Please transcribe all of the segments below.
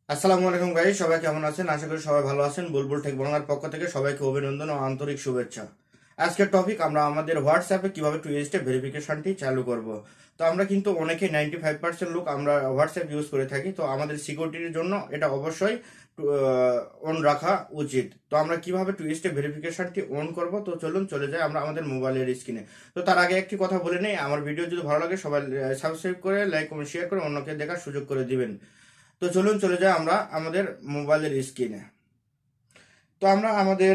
আসসালামু আলাইকুম গাইস, সবাই কেমন আছেন? আশা করি সবাই ভালো আছেন। বুলবুল টেক বাংলার পক্ষ থেকে সবাইকে অভিনন্দন ও আন্তরিক শুভেচ্ছা। আজকের টপিক আমরা আমাদের হোয়াটসঅ্যাপে কিভাবে 2 স্টেপ ভেরিফিকেশনটি চালু করব। তো আমরা কিন্তু অনেকে 95% লোক আমরা হোয়াটসঅ্যাপ ইউজ করে থাকি। তো আমাদের সিকিউরিটির জন্য এটা অবশ্যই অন রাখা উচিত। তো আমরা কিভাবে 2 স্টেপ ভেরিফিকেশনটি অন করব, তো চলুন চলে যাই আমরা আমাদের মোবাইলের স্ক্রিনে। তো তার আগে একটি কথা বলে নেই, আমার ভিডিও যদি ভালো লাগে সবাই সাবস্ক্রাইব করে লাইক কমেন্ট শেয়ার করে অন্যকে দেখার সুযোগ করে দিবেন। তো চলুন চলে যাই আমরা আমাদের মোবাইলের স্ক্রিনে। তো আমরা আমাদের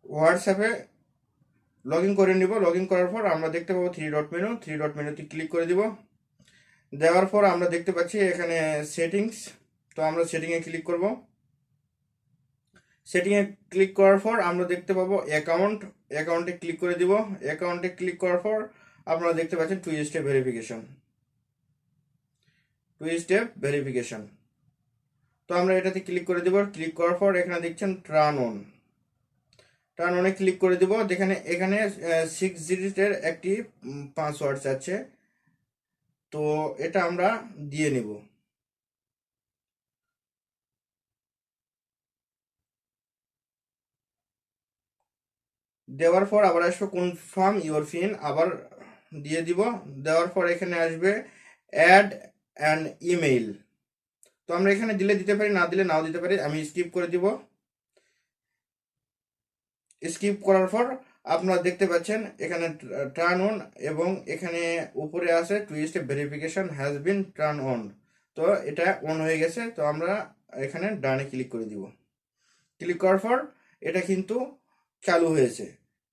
হোয়াটসঅ্যাপে লগ ইন করে নিব। লগ ইন করার পর আমরা দেখতে পাবো থ্রি ডট মেনুতে ক্লিক করে দিব। দেওয়ার পর আমরা দেখতে পাচ্ছি এখানে সেটিংস। তো আমরা সেটিংয়ে ক্লিক করব। সেটিংয়ে ক্লিক করার পর আমরা দেখতে পাবো অ্যাকাউন্টে ক্লিক করে দিব। অ্যাকাউন্টে ক্লিক করার পর আপনারা দেখতে পাচ্ছেন 2 স্টেপ ভেরিফিকেশন। 2 step verification. তো আমরা এটাতে ক্লিক করে দিব। ক্লিক করার পর এখানে দেখছেন টার্ন অনে ক্লিক করে দিব। এখানে 6 ডিজিটের একটি পাসওয়ার্ড আছে। তো এটা আমরা দিয়ে নিব। দেওয়ার পর আবার আসবে কনফার্ম ইওর পিন, আবার দিয়ে দিব। দেওয়ার পর এখানে আসবে অ্যাড অ্যান ইমেইল। তো আমরা এখানে দিলে দিতে পারি, না দিলে নাও দিতে পারি। আমি স্কিপ করে দিব। স্কিপ করার পর আপনারা দেখতে পাচ্ছেন এখানে টার্ন অন, এবং এখানে উপরে আছে 2 step verification has been turn on. তো এটা অন হয়ে গেছে। তো আমরা এখানে ডানে ক্লিক করে দিব। ক্লিক করার পর এটা কিন্তু চালু হয়েছে।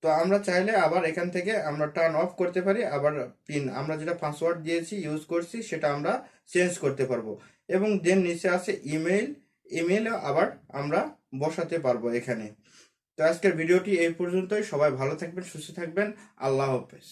তো আমরা চাইলে আবার এখান থেকে আমরা টার্ন অফ করতে পারি। আবার পিন আমরা যেটা পাসওয়ার্ড দিয়েছি ইউজ করছি সেটা আমরা চেঞ্জ করতে পারবো। এবং দেন নিচে আছে ইমেইলও আবার আমরা বসাতে পারবো এখানে। তো আজকের ভিডিওটি এই পর্যন্তই। সবাই ভালো থাকবেন, সুস্থ থাকবেন। আল্লাহ হাফেজ।